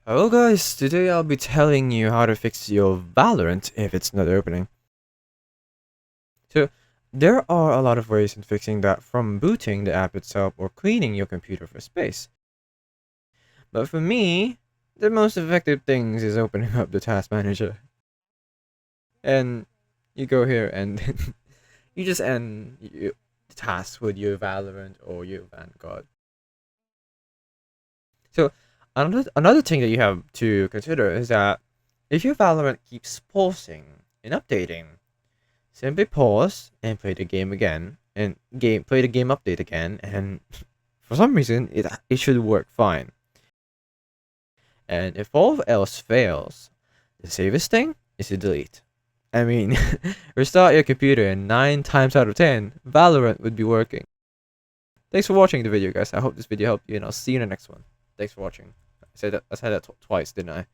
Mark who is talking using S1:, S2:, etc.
S1: Hello guys, today I'll be telling you how to fix your Valorant if it's not opening. So, there are a lot of ways in fixing that, from booting the app itself or cleaning your computer for space. But for me, the most effective things is opening up the task manager. And you go here and you just end your tasks with your Valorant or your Vanguard. So, another thing that you have to consider is that if your Valorant keeps pausing and updating, simply pause and play the game again, and play the game update again, and for some reason it should work fine. And if all else fails, the safest thing is to delete. I mean, restart your computer and 9 times out of 10, Valorant would be working. Thanks for watching the video, guys. I hope this video helped you, and I'll see you in the next one. Thanks for watching. I said that twice, didn't I?